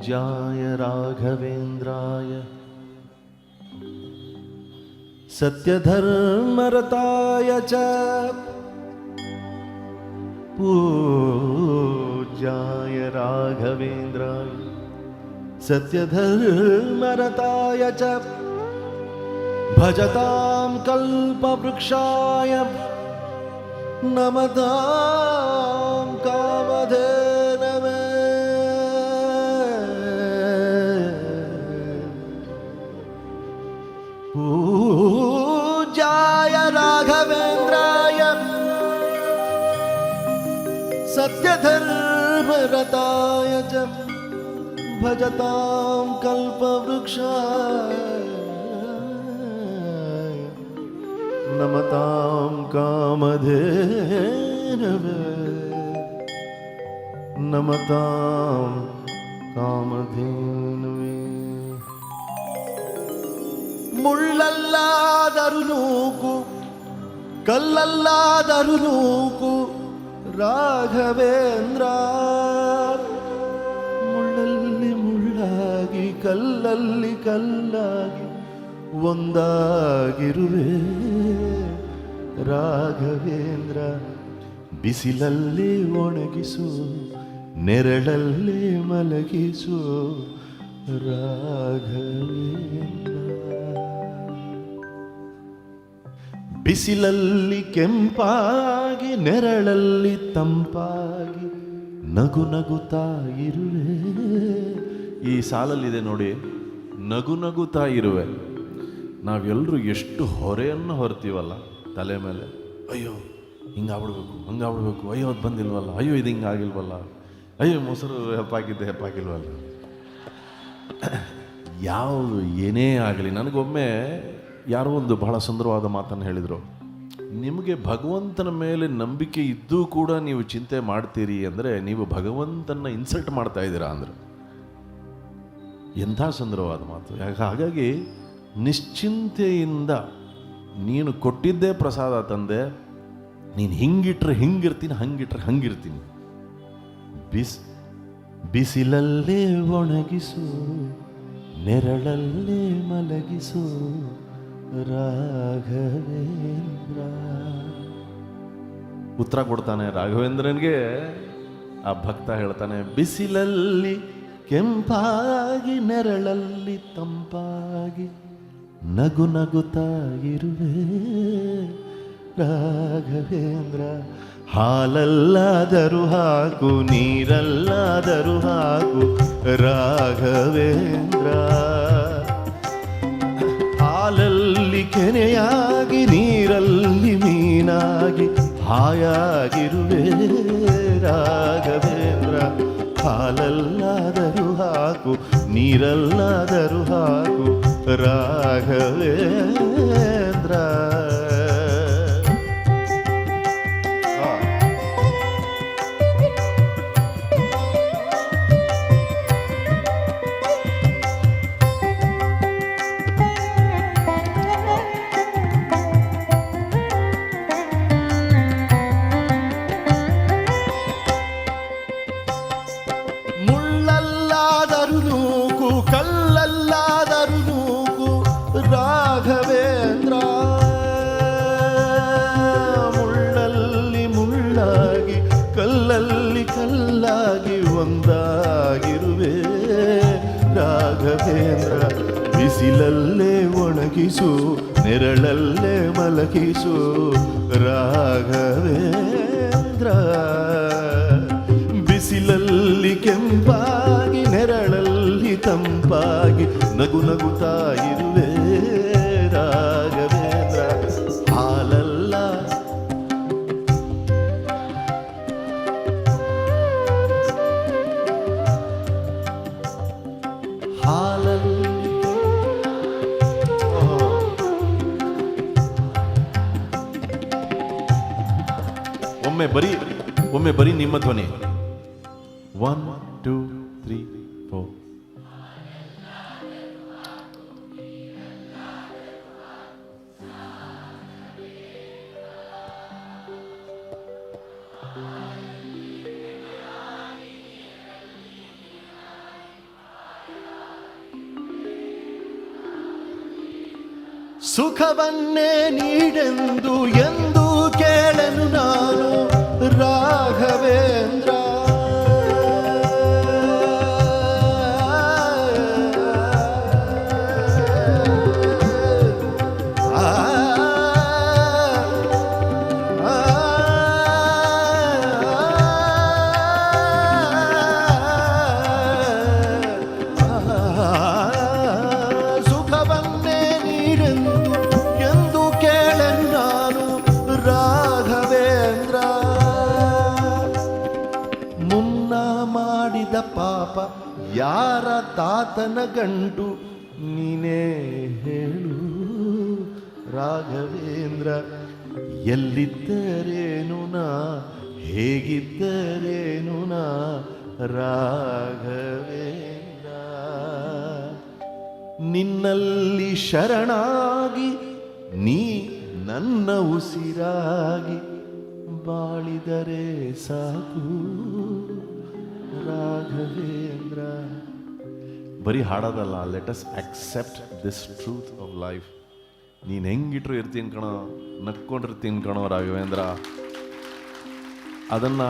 पूज्याय राघवेन्द्राय सत्यधर्मरताय च पूज्याय राघवेन्द्राय सत्यधर्मरताय च भजतां कल्पवृक्षाय नमतां कामधेनवे पूज्याय राघवेन्द्राय सत्यधर्मरताय च भजतां कल्पवृक्षाय नमतां कामधेनवे नमतां कामधेनवे ಮುಳ್ಳಲ್ಲಾದರೂ ನೂಕು ಕಲ್ಲಲ್ಲಾದರೂ ನೂಕು ರಾಘವೇಂದ್ರ ಮುಳ್ಳಲ್ಲಿ ಮುಳ್ಳಾಗಿ ಕಲ್ಲಲ್ಲಿ ಕಲ್ಲಾಗಿ ಒಂದಾಗಿರುವೆ ರಾಘವೇಂದ್ರ ಬಿಸಿಲಲ್ಲಿ ಒಣಗಿಸು ನೆರಳಲ್ಲಿ ಮಲಗಿಸು ರಾಘವೇಂದ್ರ ಬಿಸಿಲಲ್ಲಿ ಕೆಂಪಾಗಿ ನೆರಳಲ್ಲಿ ತಂಪಾಗಿ ನಗು ನಗುತ್ತಾ ಇರುವೆ. ಈ ಸಾಲಲ್ಲಿದೆ ನೋಡಿ, ನಗು ನಗುತ್ತಾ ಇರುವೆ. ನಾವೆಲ್ಲರೂ ಎಷ್ಟು ಹೊರೆಯನ್ನು ಹೊರ್ತೀವಲ್ಲ ತಲೆ ಮೇಲೆ. ಅಯ್ಯೋ ಹಿಂಗಾಗ್ಬಿಡ್ಬೇಕು, ಹಂಗಾಗ್ಬಿಡ್ಬೇಕು, ಅಯ್ಯೋ ಅದು ಬಂದಿಲ್ವಲ್ಲ, ಅಯ್ಯೋ ಇದು ಹಿಂಗಾಗಿಲ್ವಲ್ಲ, ಅಯ್ಯೋ ಮೊಸರು ಹೆಪ್ಪಾಗಿಲ್ವಲ್ಲ. ಯಾವುದು ಏನೇ ಆಗಲಿ, ನನಗೊಮ್ಮೆ ಯಾರೋ ಒಂದು ಬಹಳ ಸುಂದರವಾದ ಮಾತನ್ನು ಹೇಳಿದರು. ನಿಮಗೆ ಭಗವಂತನ ಮೇಲೆ ನಂಬಿಕೆ ಇದ್ದೂ ಕೂಡ ನೀವು ಚಿಂತೆ ಮಾಡ್ತೀರಿ ಅಂದರೆ ನೀವು ಭಗವಂತನ ಇನ್ಸಲ್ಟ್ ಮಾಡ್ತಾ ಇದ್ದೀರಾ ಅಂದರು. ಎಂಥ ಸುಂದರವಾದ ಮಾತು. ಹಾಗಾಗಿ ನಿಶ್ಚಿಂತೆಯಿಂದ ನೀನು ಕೊಟ್ಟಿದ್ದೇ ಪ್ರಸಾದ ತಂದೆ, ನೀನು ಹಿಂಗಿಟ್ರೆ ಹಿಂಗಿರ್ತೀನಿ, ಹಂಗಿಟ್ರೆ ಹಂಗಿರ್ತೀನಿ. ಬಿಸಿಲಲ್ಲೇ ಒಣಗಿಸು ನೆರಳಲ್ಲೇ ಮಲಗಿಸು ರಾಘವೇಂದ್ರ. ಉತ್ತರ ಕೊಡ್ತಾನೆ ರಾಘವೇಂದ್ರನಿಗೆ ಆ ಭಕ್ತ. ಹೇಳ್ತಾನೆ, ಬಿಸಿಲಲ್ಲಿ ಕೆಂಪಾಗಿ ನೆರಳಲ್ಲಿ ತಂಪಾಗಿ ನಗು ನಗುತ್ತಾ ಇರುವೆ ರಾಘವೇಂದ್ರ. ಹಾಲಲ್ಲಾದರೂ ಹಾಕು ನೀರಲ್ಲಾದರೂ ಹಾಕು ರಾಘವೇಂದ್ರ. ಹಾಲಲ್ಲಿ ಕೆನೆಯಾಗಿ ನೀರಲ್ಲಿ ಮೀನಾಗಿ ಹಾಯಾಗಿರುವೆ ರಾಘವೇಂದ್ರ. ಹಾಲಲ್ಲಾದರೂ ಹಾಕು ನೀರಲ್ಲಾದರೂ ಹಾಕು ರಾಘವೇಂದ್ರ. ಕಲ್ಲಲ್ಲಾದರೂ ನೂಕು ರಾಘವೇಂದ್ರ. ಮುಳ್ಳಲ್ಲಿ ಮುಳ್ಳಾಗಿ ಕಲ್ಲಲ್ಲಿ ಕಲ್ಲಾಗಿ ಒಂದಾಗಿರುವೆ ರಾಘವೇಂದ್ರ. ಬಿಸಿಲಲ್ಲೇ ಒಣಗಿಸು ನೆರಳಲ್ಲೇ ಮಲಗಿಸು ರಾಘವೇಂದ್ರ. ಬಿಸಿಲಲ್ಲಿ ಕೆಂಪಾಗಿ ನೆರಳಲ್ಲಿ ತಂಪಾಗಿ ನಗು ನಗುತ್ತಾ ಇರುವೆ ರಾಘವೇಂದ್ರ. ಹಾಲಲ್ಲ ಹಾಲಲ್ಲಿ ಒಮ್ಮೆ ಬರೀ ನಿಮ್ಮ ಧ್ವನಿ. 1 2 3 4. ಸುಖವನ್ನೇ ನೀಡೆಂದು ಎಂದು ಕೇಳನು ನಾನು ರಾಘವೇಂದ್ರ. ಪಾಪ ಯಾರ ತಾತನ ಗಂಟು ನೀನೇ ಹೇಳು ರಾಘವೇಂದ್ರ. ಎಲ್ಲಿದ್ದರೇನು ನಾ ಹೇಗಿದ್ದರೇನು ನಾ ರಾಘವೇಂದ್ರ. ನಿನ್ನಲ್ಲಿ ಶರಣಾಗಿ ನೀ ನನ್ನ ಉಸಿರಾಗಿ ಬಾಳಿದರೆ ಸಾಕು ರಾಘವೇಂದ್ರ. ಬರೀ ಹಾಡೋದಲ್ಲ, let us accept this truth of life. ನೀನು ಹೆಂಗಿಟ್ರು ಇರ್ತೀನಿ ಕಣೋ, ನಕ್ಕೊಂಡಿರ್ತೀನಿ ಕಣೋ ರಾಘವೇಂದ್ರ. ಅದನ್ನು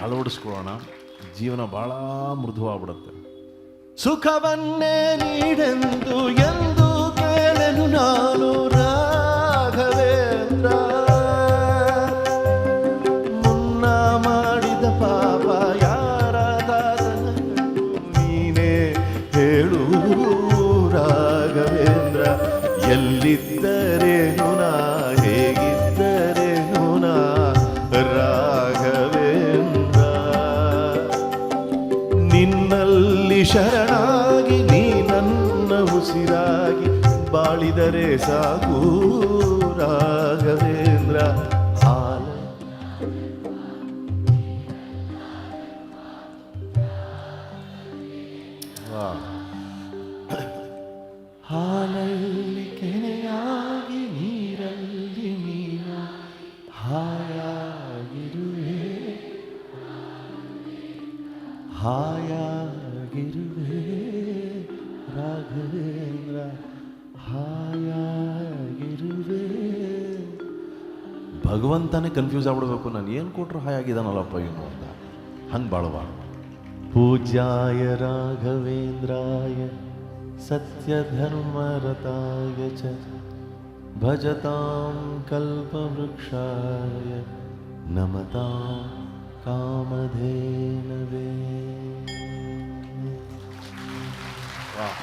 ಅಳವಡಿಸ್ಕೊಳ್ಳೋಣ, ಜೀವನ ಭಾಳ ಮೃದುವಾಗ್ಬಿಡುತ್ತೆ. ಸುಖವನ್ನೇ ನೀಡೆಂದು ಎಂದು ಕೇಳನು ನಾನು ರಾಘವೇಂದ್ರ. ಎಲ್ಲಿದ್ದರೇನು ನಾ ಹೇಗಿದ್ದರೇನು ನಾ ರಾಘವೇಂದ್ರ. ನಿನ್ನಲ್ಲಿ ಶರಣಾಗಿ ನೀ ನನ್ನ ಉಸಿರಾಗಿ ಬಾಳಿದರೆ ಸಾಕು ರಾಘವೇಂದ್ರ. ಹಾಲಲ್ಲಿ ಕೆನೆಯಾಗಿ ನೀರಲ್ಲಿ ನೀನು ಹಾಯಾಗಿರುವೆ ಹಾಯಾಗಿರುವೆ ರಾಘವೇಂದ್ರ ಹಾಯಾಗಿರುವೆ. ಭಗವಂತನೇ ಕನ್ಫ್ಯೂಸ್ ಆಗ್ಬಿಡ್ಬೇಕು, ನಾನು ಏನು ಕೊಟ್ಟರು ಹಾಯಾಗಿದ್ದಾನಲ್ಲಪ್ಪ ಇವನು ಅಂತ. ಹಂಗೆ ಬಾಳಬಾರ್ದು. ಪೂಜ್ಯಾಯ ರಾಘವೇಂದ್ರಾಯ ಸತ್ಯಧರ್ಮರತಾಯ ಚ ಭಜತಾಂ ಕಲ್ಪವೃಕ್ಷಾಯ ನಮತಾಂ ಕಾಮಧೇನವೇ. ವಾಹ್.